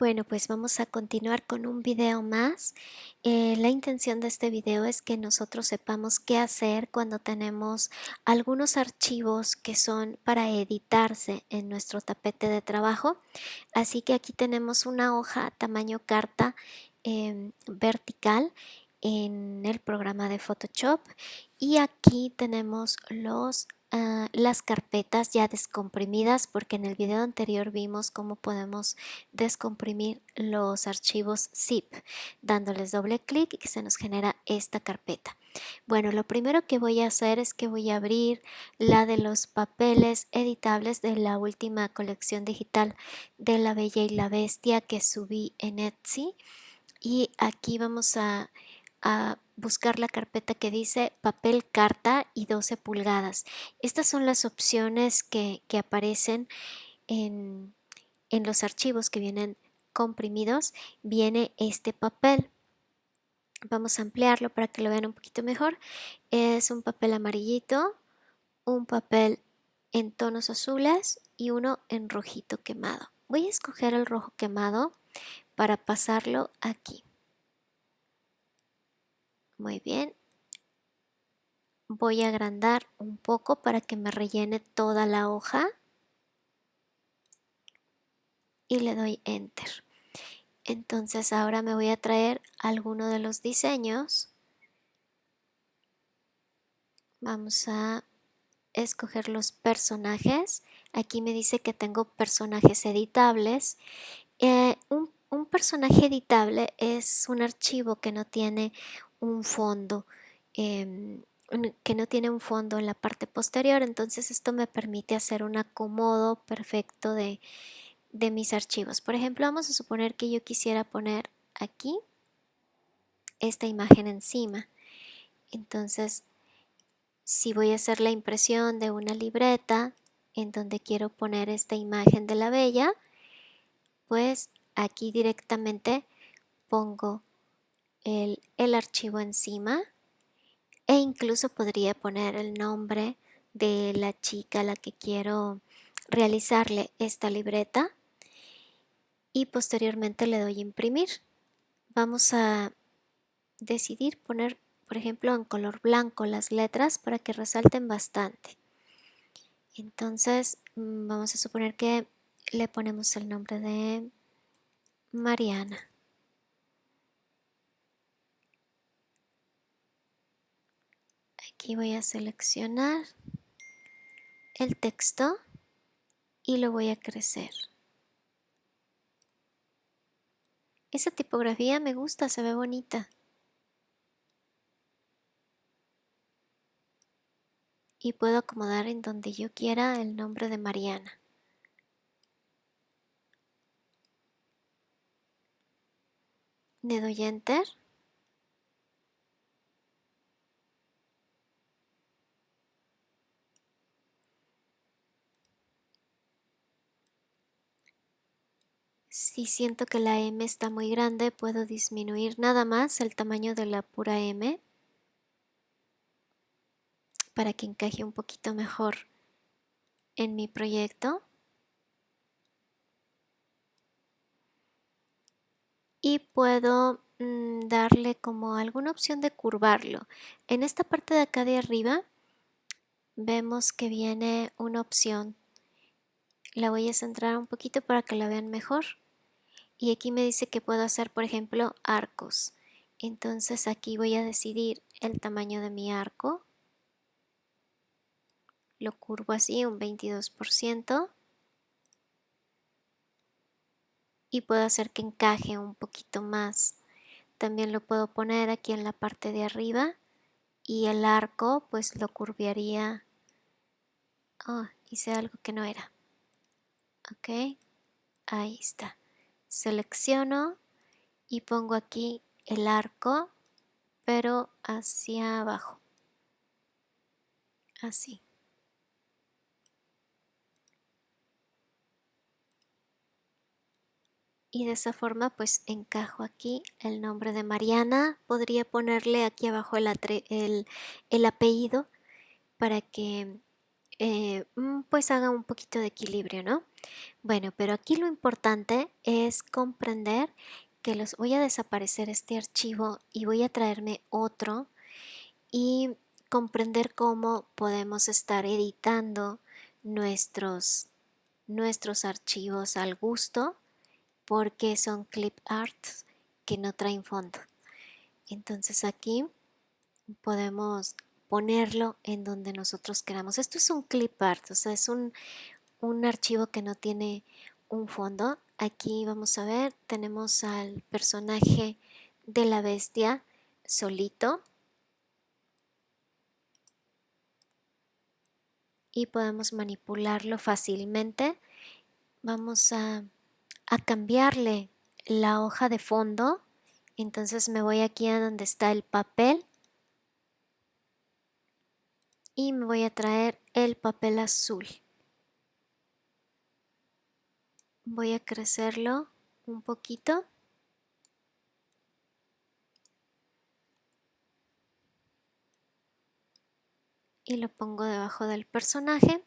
Bueno, pues vamos a continuar con un video más. La intención de este video es que nosotros sepamos qué hacer cuando tenemos algunos archivos que son para editarse en nuestro tapete de trabajo. Así que aquí tenemos una hoja tamaño carta vertical en el programa de Photoshop y aquí tenemos las carpetas ya descomprimidas, porque en el video anterior vimos cómo podemos descomprimir los archivos zip dándoles doble clic y que se nos genera esta carpeta. Bueno, lo primero que voy a hacer es que voy a abrir la de los papeles editables de la última colección digital de La Bella y la Bestia que subí en Etsy, y aquí vamos a buscar la carpeta que dice papel carta y 12 pulgadas. Estas son las opciones que aparecen en los archivos que vienen comprimidos. Viene este papel. Vamos a ampliarlo para que lo vean un poquito mejor. Es un papel amarillito, un papel en tonos azules y uno en rojito quemado. Voy a escoger el rojo quemado para pasarlo aquí. Muy bien. Voy a agrandar un poco para que me rellene toda la hoja y le doy Enter. Entonces ahora me voy a traer alguno de los diseños. Vamos a escoger los personajes. Aquí me dice que tengo personajes editables. Un personaje editable es un archivo que no tiene un fondo, que no tiene un fondo en la parte posterior. Entonces esto me permite hacer un acomodo perfecto de mis archivos. Por ejemplo, vamos a suponer que yo quisiera poner aquí esta imagen encima. Entonces, si voy a hacer la impresión de una libreta en donde quiero poner esta imagen de la bella, pues aquí directamente pongo el archivo encima, e incluso podría poner el nombre de la chica a la que quiero realizarle esta libreta y posteriormente le doy imprimir. Vamos a decidir poner, por ejemplo, en color blanco las letras para que resalten bastante. Entonces vamos a suponer que le ponemos el nombre de Mariana. Aquí voy a seleccionar el texto y lo voy a crecer. Esa tipografía me gusta, se ve bonita. Y puedo acomodar en donde yo quiera el nombre de Mariana. Le doy Enter. Si siento que la M está muy grande, puedo disminuir nada más el tamaño de la pura M para que encaje un poquito mejor en mi proyecto. Y puedo darle como alguna opción de curvarlo. En esta parte de acá de arriba vemos que viene una opción. La voy a centrar un poquito para que la vean mejor. Y aquí me dice que puedo hacer, por ejemplo, arcos. Entonces aquí voy a decidir el tamaño de mi arco. Lo curvo así, un 22%. Y puedo hacer que encaje un poquito más. También lo puedo poner aquí en la parte de arriba. Y el arco pues lo curvearía. Oh, hice algo que no era. Ok, ahí está. Selecciono y pongo aquí el arco, pero hacia abajo. Así. Y de esa forma pues encajo aquí el nombre de Mariana. Podría ponerle aquí abajo el apellido para que pues haga un poquito de equilibrio, ¿no? Bueno, pero aquí lo importante es comprender que los voy a desaparecer este archivo y voy a traerme otro y comprender cómo podemos estar editando nuestros archivos al gusto porque son clip arts que no traen fondo. Entonces aquí podemos ponerlo en donde nosotros queramos. Esto es un clip art, o sea, es un archivo que no tiene un fondo. Aquí vamos a ver, tenemos al personaje de la bestia solito y podemos manipularlo fácilmente. Vamos a cambiarle la hoja de fondo. Entonces me voy aquí a donde está el papel y me voy a traer el papel azul. Voy a crecerlo un poquito y lo pongo debajo del personaje.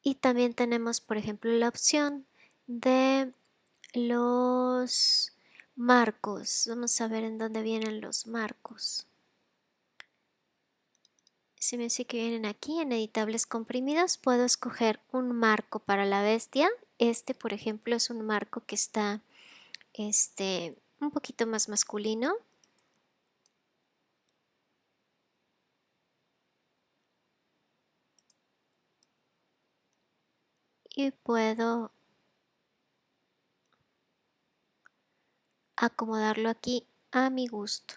Y también tenemos, por ejemplo, la opción de los marcos. Vamos a ver en dónde vienen los marcos. Si me dice que vienen aquí en editables comprimidos, puedo escoger un marco para la bestia. Este, por ejemplo, es un marco que está un poquito más masculino. Y puedo acomodarlo aquí a mi gusto.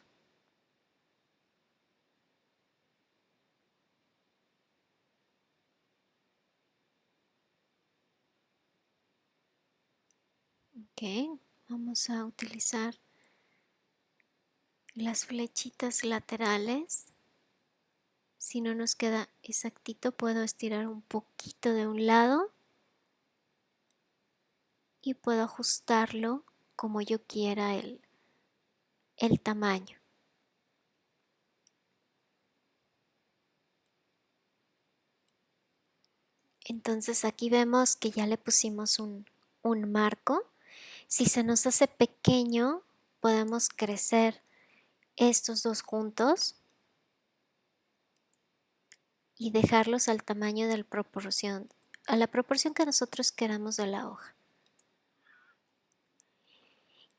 Ok, vamos a utilizar las flechitas laterales. Si no nos queda exactito, puedo estirar un poquito de un lado y puedo ajustarlo como yo quiera el tamaño. Entonces aquí vemos que ya le pusimos un marco. Si se nos hace pequeño, podemos crecer estos dos juntos y dejarlos al tamaño de la proporción, a la proporción que nosotros queramos de la hoja.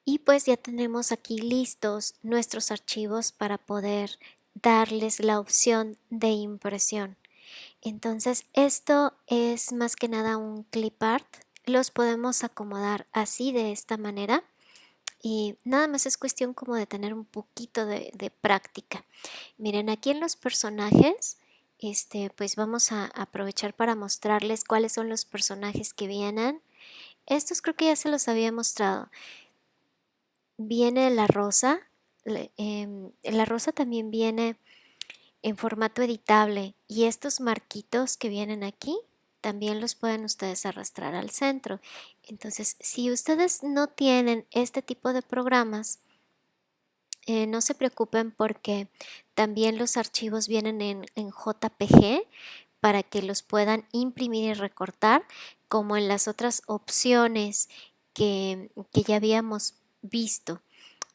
Y pues ya tenemos aquí listos nuestros archivos para poder darles la opción de impresión. Entonces esto es más que nada un clip art. Los podemos acomodar así de esta manera y nada más es cuestión como de tener un poquito de práctica. Miren, aquí en los personajes, pues vamos a aprovechar para mostrarles cuáles son los personajes que vienen. Estos creo que ya se los había mostrado. Viene la rosa. La rosa también viene en formato editable y estos marquitos que vienen aquí también los pueden ustedes arrastrar al centro. Entonces, si ustedes no tienen este tipo de programas, no se preocupen porque también los archivos vienen en JPG para que los puedan imprimir y recortar, como en las otras opciones que ya habíamos visto.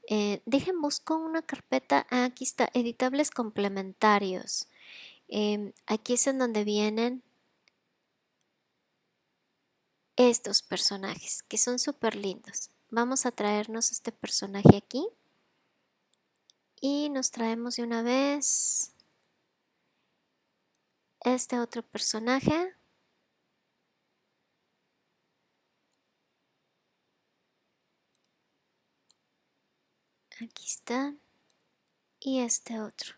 Dejen busco una carpeta, aquí está, editables complementarios. Aquí es en donde vienen estos personajes que son súper lindos. Vamos a traernos este personaje aquí y nos traemos de una vez este otro personaje. Aquí está. Y este otro.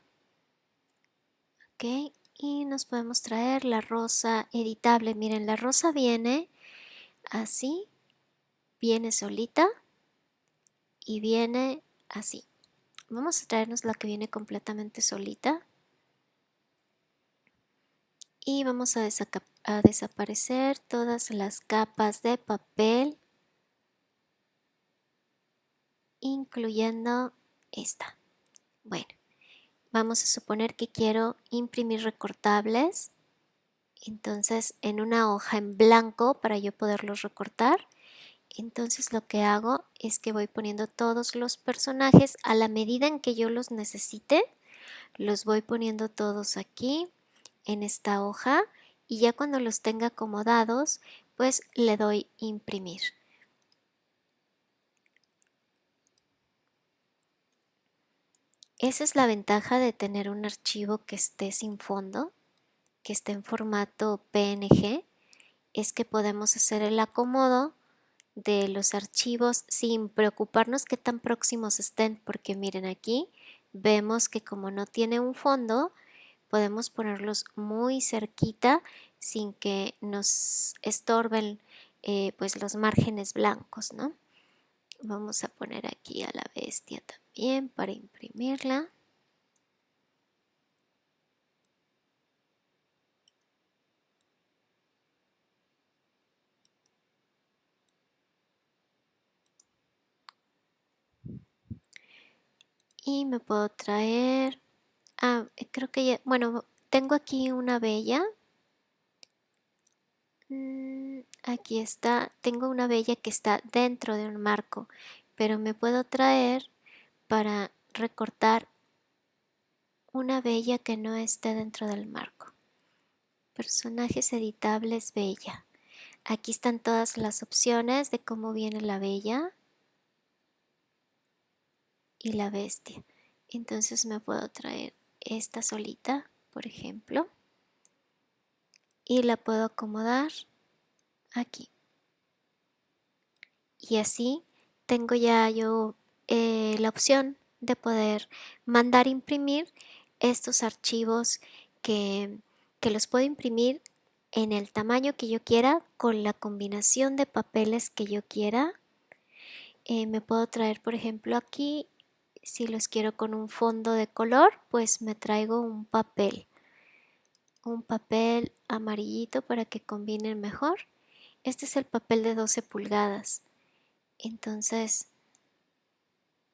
Ok. Y nos podemos traer la rosa editable. Miren, la rosa viene así, viene solita y viene así. Vamos a traernos la que viene completamente solita. Y vamos a desaparecer todas las capas de papel, incluyendo esta. Bueno, vamos a suponer que quiero imprimir recortables. entonces en una hoja en blanco para yo poderlos recortar. Entonces lo que hago es que voy poniendo todos los personajes a la medida en que yo los necesite, los voy poniendo todos aquí en esta hoja y ya cuando los tenga acomodados, pues le doy imprimir. Esa es la ventaja de tener un archivo que esté sin fondo, que esté en formato PNG, es que podemos hacer el acomodo de los archivos sin preocuparnos qué tan próximos estén, porque miren aquí vemos que como no tiene un fondo, podemos ponerlos muy cerquita sin que nos estorben pues los márgenes blancos, ¿no? Vamos a poner aquí a la bestia también para imprimirla. Y me puedo traer, creo que ya, bueno, tengo aquí una bella. Aquí está, tengo una bella que está dentro de un marco, pero me puedo traer para recortar una bella que no esté dentro del marco. Personajes editables bella. Aquí están todas las opciones de cómo viene la bella y la bestia. Entonces me puedo traer esta solita, por ejemplo, y la puedo acomodar aquí. Y así tengo ya yo la opción de poder mandar imprimir estos archivos que, que los puedo imprimir en el tamaño que yo quiera, con la combinación de papeles que yo quiera. Me puedo traer, por ejemplo, aquí, si los quiero con un fondo de color, pues me traigo un papel amarillito para que combinen mejor. Este es el papel de 12 pulgadas. Entonces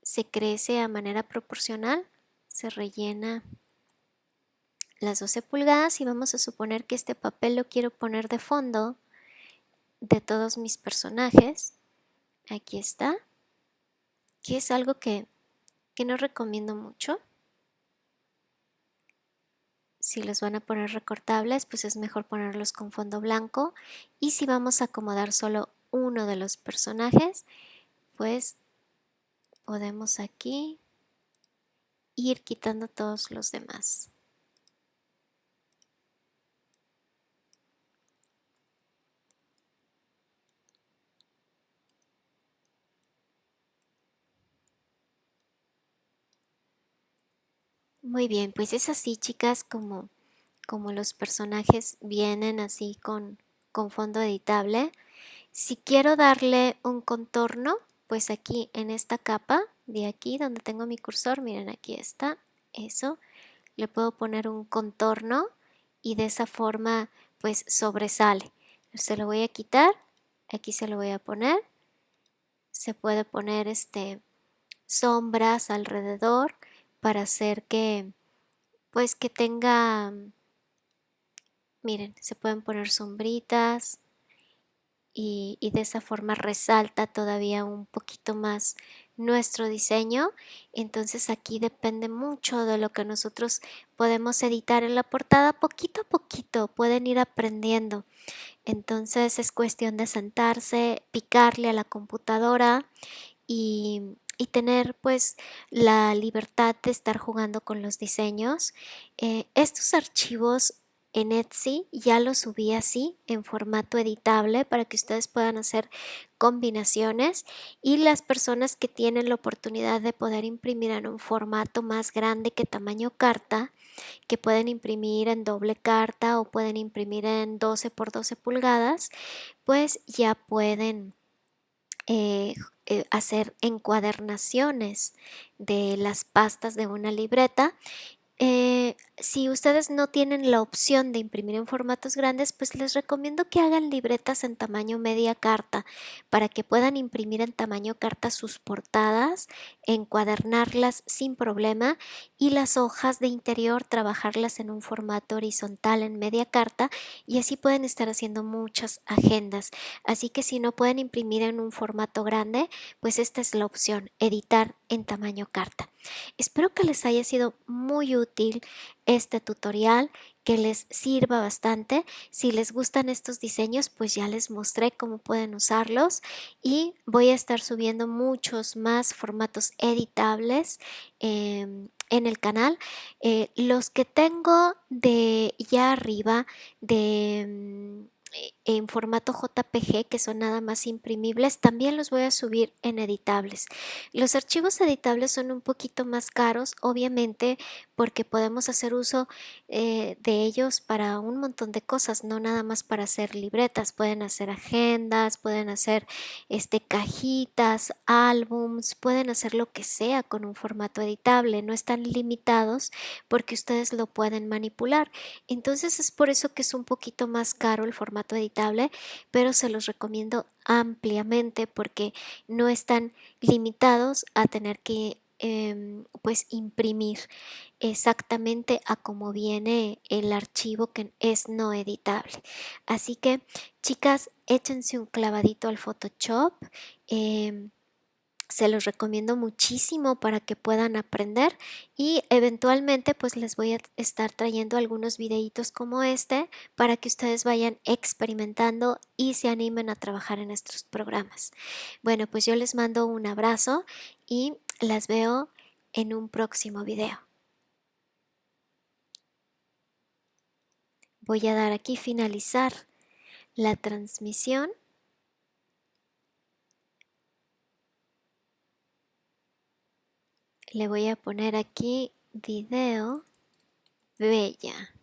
se crece a manera proporcional, se rellena las 12 pulgadas y vamos a suponer que este papel lo quiero poner de fondo de todos mis personajes. Aquí está, que es algo que no recomiendo mucho. Si los van a poner recortables, pues es mejor ponerlos con fondo blanco. Y si vamos a acomodar solo uno de los personajes, pues podemos aquí ir quitando todos los demás. Muy bien, pues es así, chicas, como los personajes vienen así con fondo editable. Si quiero darle un contorno, pues aquí en esta capa de aquí donde tengo mi cursor, miren, aquí está, eso, le puedo poner un contorno y de esa forma pues sobresale. Se lo voy a quitar, aquí se lo voy a poner, se puede poner sombras alrededor para hacer que pues que tenga, miren, se pueden poner sombritas y de esa forma resalta todavía un poquito más nuestro diseño. Entonces aquí depende mucho de lo que nosotros podemos editar en la portada. Poquito a poquito pueden ir aprendiendo. Entonces es cuestión de sentarse, picarle a la computadora y tener pues la libertad de estar jugando con los diseños. Estos archivos en Etsy ya los subí así en formato editable para que ustedes puedan hacer combinaciones, y las personas que tienen la oportunidad de poder imprimir en un formato más grande que tamaño carta, que pueden imprimir en doble carta o pueden imprimir en 12 por 12 pulgadas, pues ya pueden hacer encuadernaciones de las pastas de una libreta. Si ustedes no tienen la opción de imprimir en formatos grandes, pues les recomiendo que hagan libretas en tamaño media carta para que puedan imprimir en tamaño carta sus portadas, encuadernarlas sin problema y las hojas de interior trabajarlas en un formato horizontal en media carta y así pueden estar haciendo muchas agendas. Así que si no pueden imprimir en un formato grande, pues esta es la opción, editar en tamaño carta. Espero que les haya sido muy útil este tutorial, que les sirva bastante. Si les gustan estos diseños, pues ya les mostré cómo pueden usarlos y voy a estar subiendo muchos más formatos editables en el canal. Los que tengo de ya arriba en formato JPG, que son nada más imprimibles, también los voy a subir en editables. Los archivos editables son un poquito más caros, obviamente, porque podemos hacer uso de ellos para un montón de cosas, no nada más para hacer libretas, pueden hacer agendas, pueden hacer cajitas, álbums, pueden hacer lo que sea con un formato editable, no están limitados porque ustedes lo pueden manipular. Entonces es por eso que es un poquito más caro el formato editable, pero se los recomiendo ampliamente porque no están limitados a tener que pues imprimir exactamente a como viene el archivo que es no editable. Así que, chicas, échense un clavadito al Photoshop. em, Se los recomiendo muchísimo para que puedan aprender y eventualmente pues les voy a estar trayendo algunos videitos como este para que ustedes vayan experimentando y se animen a trabajar en estos programas. Bueno, pues yo les mando un abrazo y las veo en un próximo video. Voy a dar aquí finalizar la transmisión. Le voy a poner aquí video bella.